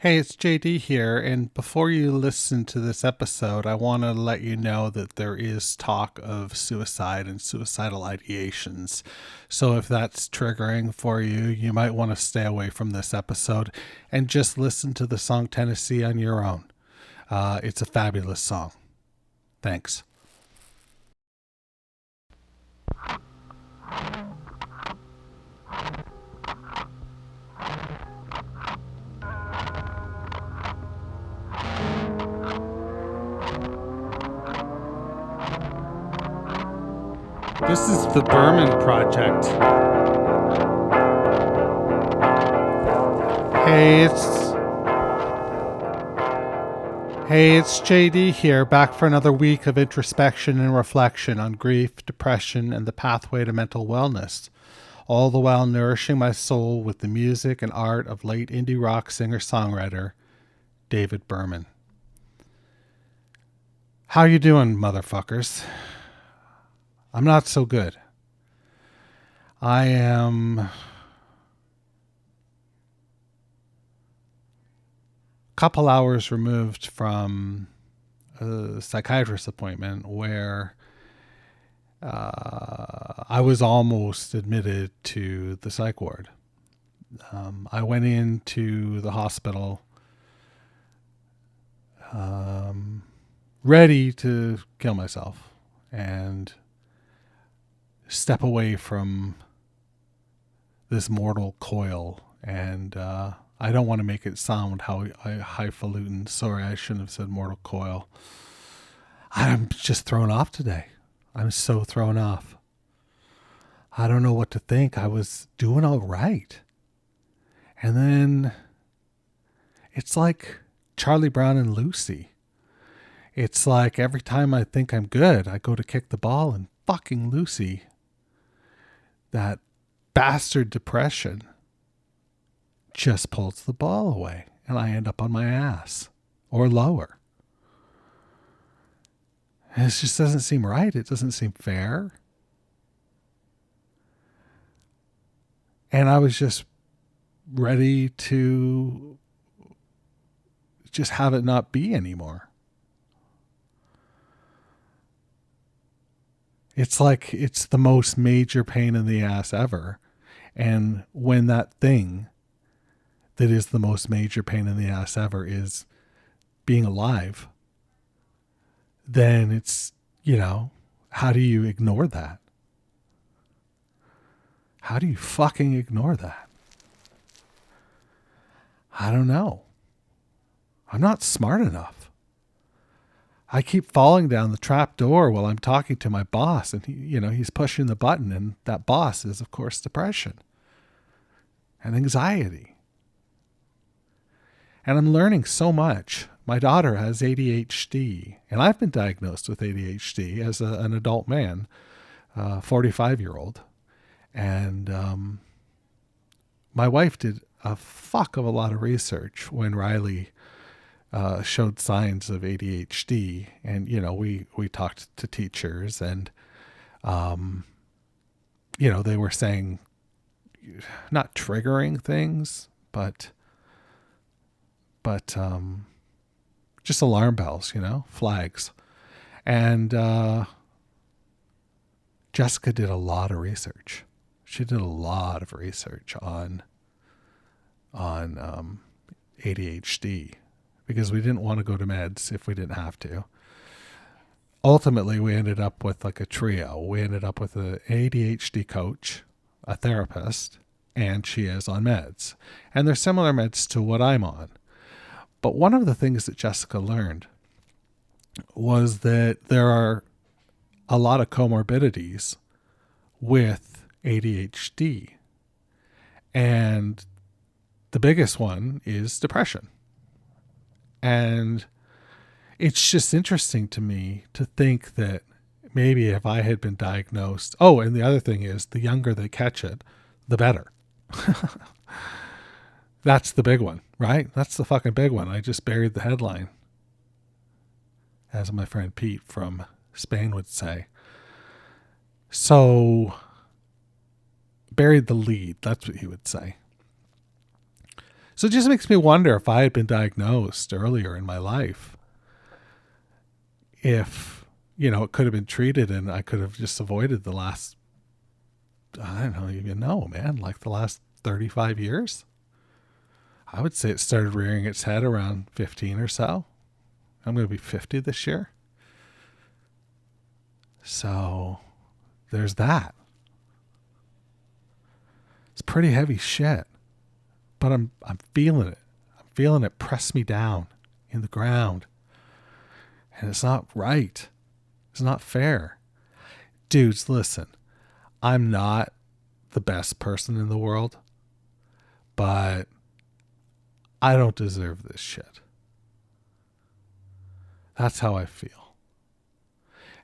Hey, it's JD here, and before you listen to this episode, I want to let you know that there is talk of suicide and suicidal ideations. So if that's triggering for you, you might want to stay away from this episode and just listen to the song Tennessee on your own. It's a fabulous song. Thanks. This is the Berman Project. Hey, it's Hey, it's JD here, back for another week of introspection and reflection on grief, depression, and the pathway to mental wellness, all the while nourishing my soul with the music and art of late indie rock singer-songwriter David Berman. How you doing, motherfuckers? I'm not so good. I am a couple hours removed from a psychiatrist appointment where I was almost admitted to the psych ward. I went into the hospital ready to kill myself and step away from this mortal coil. And I don't want to make it sound how highfalutin. Sorry, I shouldn't have said mortal coil. I'm just thrown off today. I'm so thrown off. I don't know what to think. I was doing all right. And then it's like Charlie Brown and Lucy. It's like every time I think I'm good, I go to kick the ball and fucking Lucy, that bastard depression, just pulls the ball away and I end up on my ass or lower. And it just doesn't seem right. It doesn't seem fair. And I was just ready to just have it not be anymore. It's like it's the most major pain in the ass ever. And when that thing that is the most major pain in the ass ever is being alive, then it's, how do you ignore that? How do you fucking ignore that? I don't know. I'm not smart enough. I keep falling down the trap door while I'm talking to my boss, and he's pushing the button, and that boss is, of course, depression and anxiety. And I'm learning so much. My daughter has ADHD, and I've been diagnosed with ADHD as an adult man, 45-year-old. And my wife did a fuck of a lot of research when Riley showed signs of ADHD. And, we talked to teachers, and, they were saying not triggering things, but just alarm bells, flags. And Jessica did a lot of research. She did a lot of research on ADHD because we didn't want to go to meds if we didn't have to. Ultimately, we ended up with like a trio. We ended up with an ADHD coach, a therapist, and she is on meds. And they're similar meds to what I'm on. But one of the things that Jessica learned was that there are a lot of comorbidities with ADHD. And the biggest one is depression. And it's just interesting to me to think that maybe if I had been diagnosed, and the other thing is the younger they catch it, the better. That's the big one, right? That's the fucking big one. I just buried the headline, as my friend Pete from Spain would say. So, buried the lead. That's what he would say. So it just makes me wonder if I had been diagnosed earlier in my life, if, it could have been treated and I could have just avoided the last, I don't even know, man, like the last 35 years. I would say it started rearing its head around 15 or so. I'm going to be 50 this year. So there's that. It's pretty heavy shit, but I'm feeling it. I'm feeling it press me down in the ground. And it's not right. It's not fair. Dudes, listen, I'm not the best person in the world, but I don't deserve this shit. That's how I feel.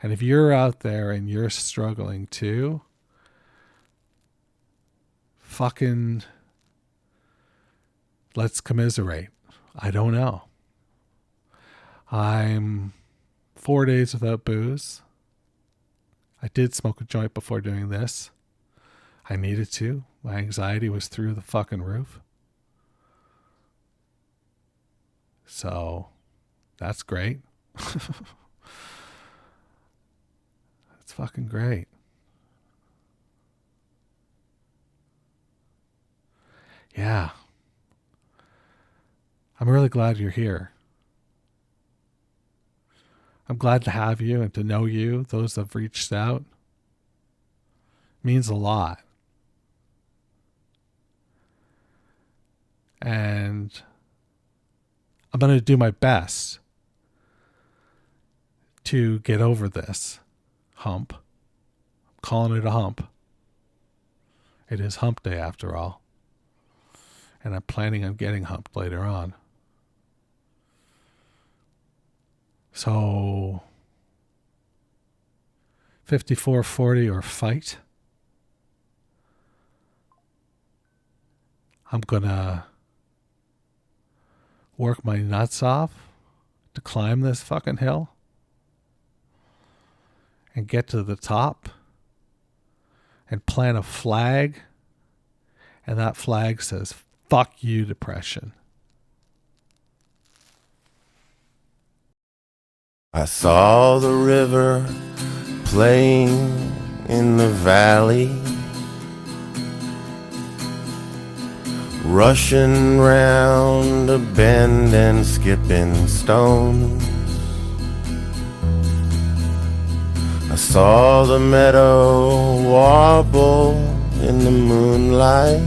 And if you're out there and you're struggling too, fucking let's commiserate. I don't know. I'm 4 days without booze. I did smoke a joint before doing this. I needed to. My anxiety was through the fucking roof. So that's great. That's fucking great. Yeah. I'm really glad you're here. I'm glad to have you and to know you. Those that have reached out. It means a lot. And I'm going to do my best to get over this hump. I'm calling it a hump. It is hump day after all. And I'm planning on getting humped later on. So 5440 or fight. I'm going to work my nuts off to climb this fucking hill and get to the top and plant a flag, and that flag says, fuck you, depression. I saw the river playing in the valley, rushing round a bend and skipping stones. I saw the meadow warble in the moonlight.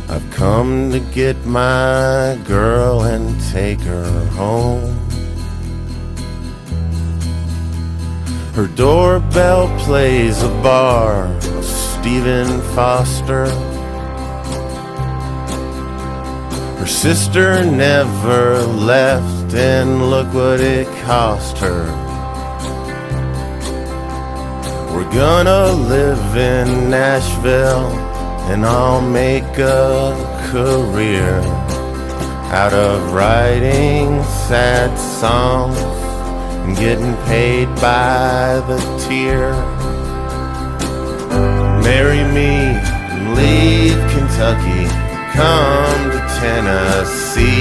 I've come to get my girl and take her home. Her doorbell plays a bar of Stephen Foster. Her sister never left, and look what it cost her. We're gonna live in Nashville, and I'll make a career out of writing sad songs and getting paid by the tear. Marry me and leave Kentucky, come to Tennessee.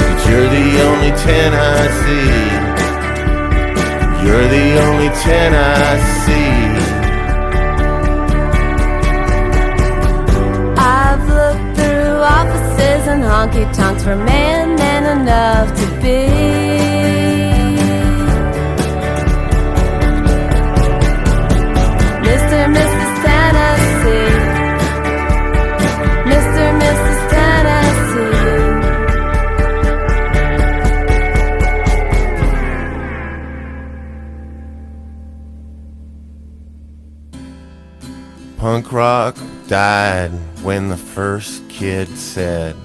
'Cause you're the only 10 I see. You're the only 10 I see. I've looked through offices and honky-tonks for man enough to be. Mr. and Mrs. Tennessee. Mr. and Mrs. Tennessee. Punk rock died when the first kid said,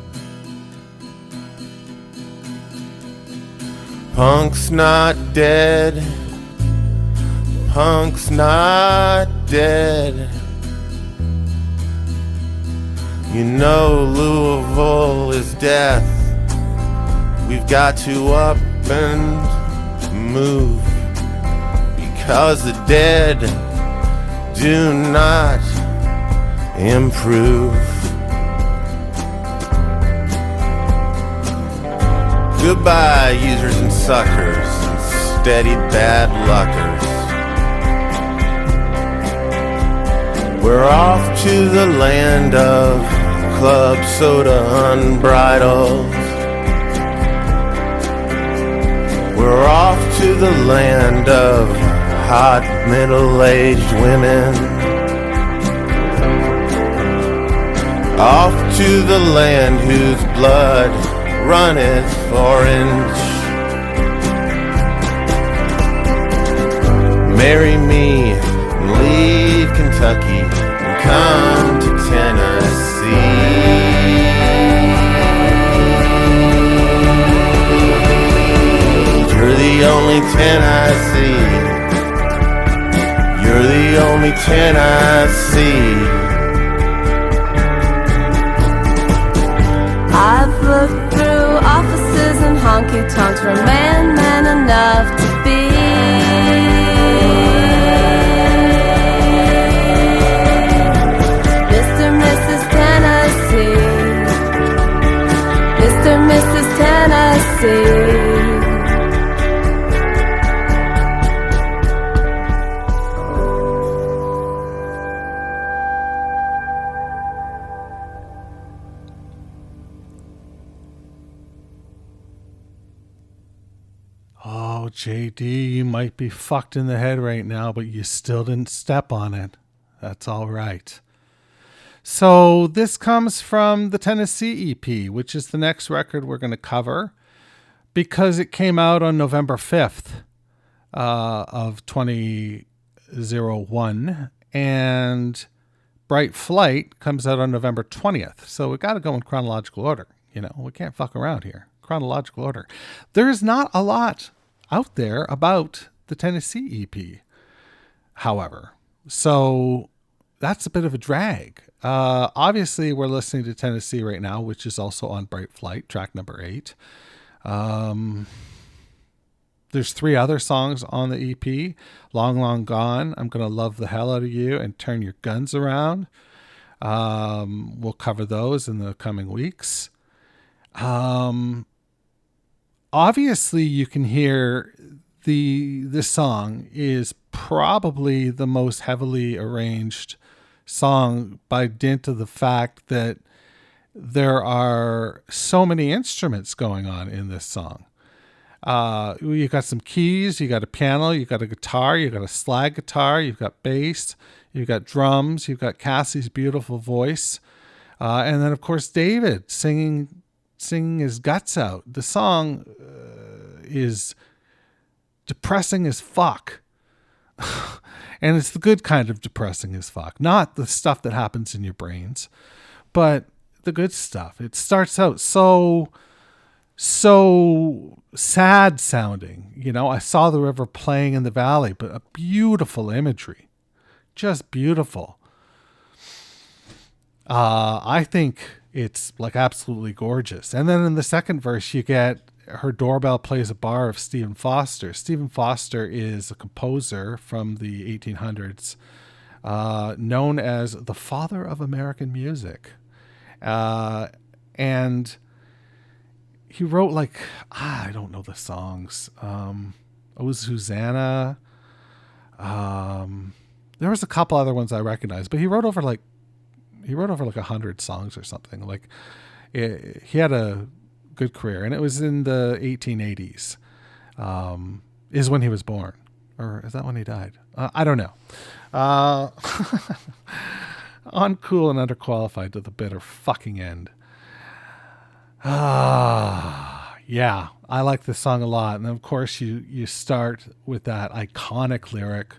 punk's not dead, punk's not dead. You know Louisville is death. We've got to up and move, 'cause the dead do not improve. Goodbye, users and suckers, and steady bad luckers. We're off to the land of club soda unbridled. We're off to the land of hot middle-aged women. Off to the land whose blood runneth orange. Marry me and leave Kentucky and come to Tennessee. You're the only 10 I see. You're the only 10 I see. I've looked through offices and honky-tonks for man enough to be. Mr. and Mrs. Tennessee. Mr. and Mrs. Tennessee. Oh, JD, you might be fucked in the head right now, but you still didn't step on it. That's all right. So this comes from the Tennessee EP, which is the next record we're going to cover, because it came out on November 5th of 2001, and Bright Flight comes out on November 20th. So we got to go in chronological order. You know, we can't fuck around here. Chronological order. There's not a lot out there about the Tennessee EP, however. So that's a bit of a drag. Obviously, we're listening to Tennessee right now, which is also on Bright Flight, track number 8. There's 3 other songs on the EP. Long, Long Gone, I'm Gonna Love the Hell Out of You, and Turn Your Guns Around. We'll cover those in the coming weeks. Obviously, you can hear this song is probably the most heavily arranged song by dint of the fact that there are so many instruments going on in this song. You got some keys, you got a piano, you got a guitar, you got a slide guitar, you've got bass, you've got drums, you've got Cassie's beautiful voice, and then of course David singing his guts out. The song is depressing as fuck. And it's the good kind of depressing as fuck. Not the stuff that happens in your brains, but the good stuff. It starts out so sad sounding. You know, I saw the river playing in the valley, but a beautiful imagery. Just beautiful. I think it's like absolutely gorgeous. And then in the second verse, you get her doorbell plays a bar of Stephen Foster. Stephen Foster is a composer from the 1800s, known as the father of American music. And he wrote I don't know the songs. It was Hosanna. There was a couple other ones I recognized, but he wrote over 100 songs or something. He had a good career, and it was in the 1880s is when he was born, or is that when he died? I don't know. Uncool and underqualified to the bitter fucking end. Yeah, I like this song a lot. And of course you start with that iconic lyric,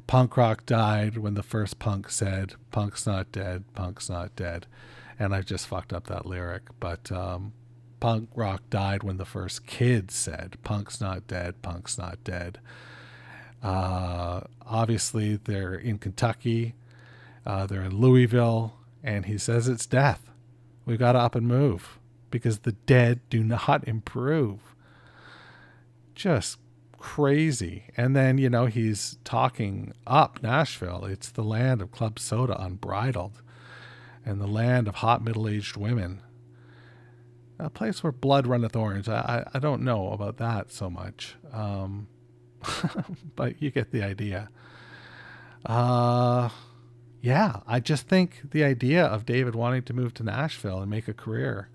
punk rock died when the first punk said, punk's not dead, punk's not dead. And I just fucked up that lyric, but punk rock died when the first kid said, punk's not dead, punk's not dead. Obviously they're in Kentucky, they're in Louisville, and he says it's death. We've got to up and move because the dead do not improve. Just crazy. And then, he's talking up Nashville. It's the land of club soda unbridled and the land of hot middle-aged women. A place where blood runneth orange. I don't know about that so much. But you get the idea. Yeah, I just think the idea of David wanting to move to Nashville and make a career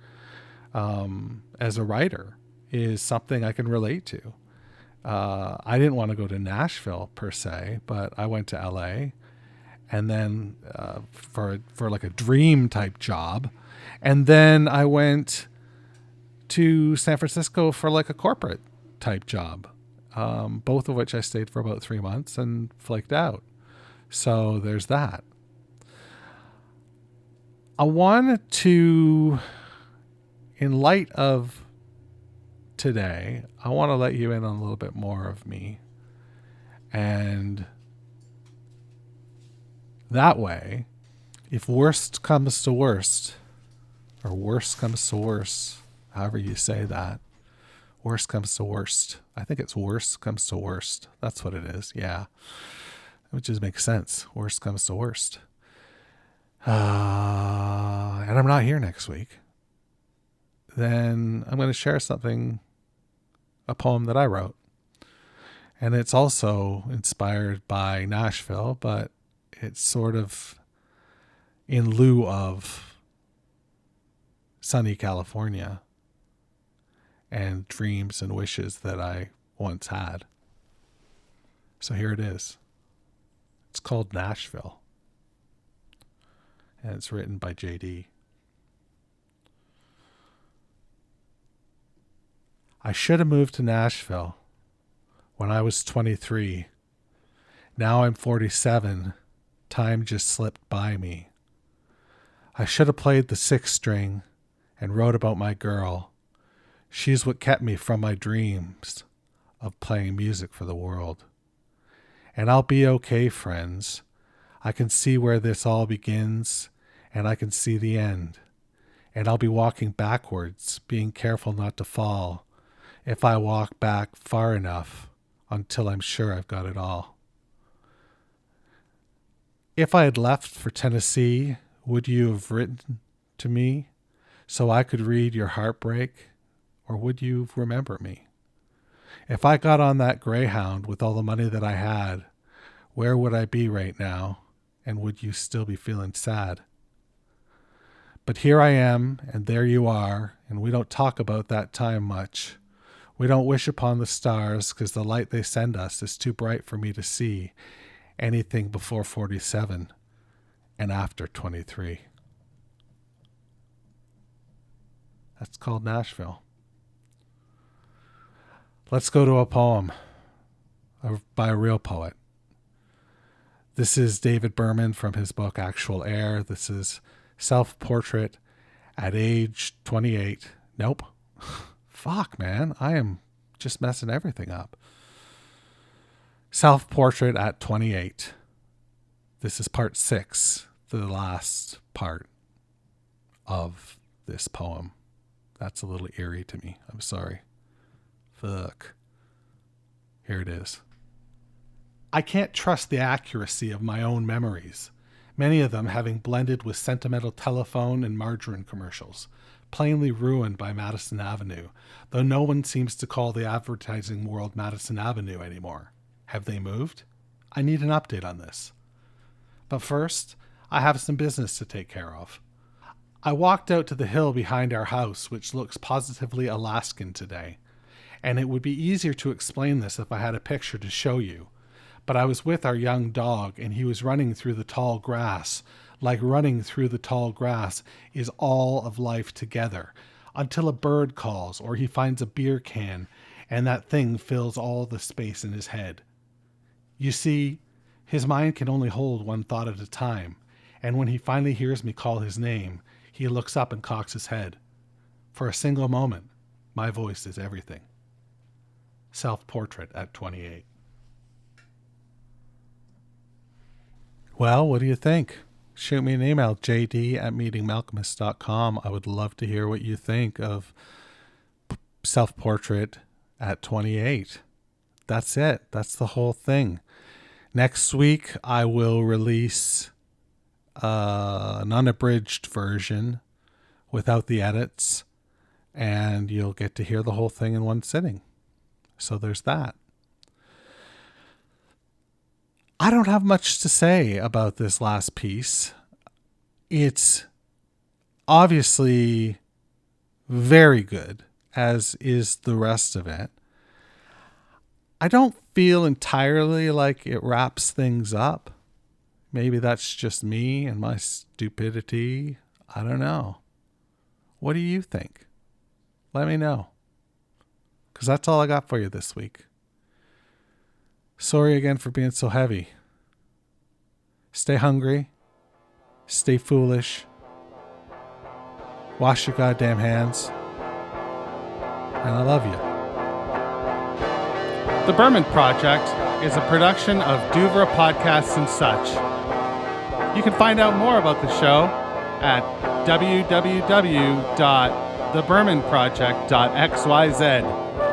as a writer is something I can relate to. I didn't want to go to Nashville per se, but I went to LA and then for like a dream type job. And then I went to San Francisco for like a corporate type job, both of which I stayed for about 3 months and flaked out. So there's that. I wanted to, in light of today, I want to let you in on a little bit more of me. And that way, if worst comes to worst, or worst comes to worst, however you say that, worst comes to worst. I think it's worst comes to worst. That's what it is. Yeah. Which just makes sense. Worst comes to worst. And I'm not here next week. Then I'm going to share something, a poem that I wrote. And it's also inspired by Nashville, but it's sort of in lieu of sunny California and dreams and wishes that I once had. So here it is. It's called Nashville. And it's written by JD. I should have moved to Nashville when I was 23. Now I'm 47. Time just slipped by me. I should have played the sixth string and wrote about my girl. She's what kept me from my dreams of playing music for the world. And I'll be okay, friends. I can see where this all begins, and I can see the end. And I'll be walking backwards, being careful not to fall, if I walk back far enough until I'm sure I've got it all. If I had left for Tennessee, would you have written to me so I could read your heartbreak, or would you remember me? If I got on that Greyhound with all the money that I had, where would I be right now, and would you still be feeling sad? But here I am, and there you are, and we don't talk about that time much. We don't wish upon the stars, 'cause the light they send us is too bright for me to see anything before 47 and after 23. That's called Nashville. Let's go to a poem by a real poet. This is David Berman from his book Actual Air. This is Self-Portrait at age 28. Nope. Fuck, man. I am just messing everything up. Self-Portrait at 28. This is part 6, the last part of this poem. That's a little eerie to me. I'm sorry. Fuck. Here it is. I can't trust the accuracy of my own memories, many of them having blended with sentimental telephone and margarine commercials, plainly ruined by Madison Avenue, though no one seems to call the advertising world Madison Avenue anymore. Have they moved? I need an update on this. But first, I have some business to take care of. I walked out to the hill behind our house, which looks positively Alaskan today, and it would be easier to explain this if I had a picture to show you. But I was with our young dog, and he was running through the tall grass, like running through the tall grass is all of life together, until a bird calls or he finds a beer can, and that thing fills all the space in his head. You see, his mind can only hold one thought at a time, and when he finally hears me call his name, he looks up and cocks his head. For a single moment, my voice is everything. Self-Portrait at 28. Well, what do you think? Shoot me an email, jd@meetingmalcolmus.com. I would love to hear what you think of Self-Portrait at 28. That's it. That's the whole thing. Next week, I will release an unabridged version without the edits, and you'll get to hear the whole thing in one sitting. So there's that. I don't have much to say about this last piece. It's obviously very good, as is the rest of it. I don't feel entirely like it wraps things up. Maybe that's just me and my stupidity. I don't know. What do you think? Let me know. Because that's all I got for you this week. Sorry again for being so heavy. Stay hungry. Stay foolish. Wash your goddamn hands. And I love you. The Berman Project is a production of Douvra Podcasts and Such. You can find out more about the show at www.thebermanproject.xyz.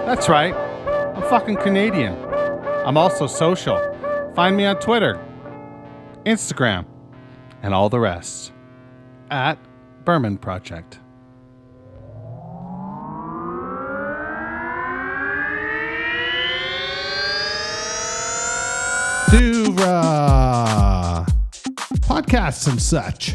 That's right, I'm fucking Canadian. I'm also social. Find me on Twitter, Instagram, and all the rest at Berman Project. Douvra Podcasts and Such.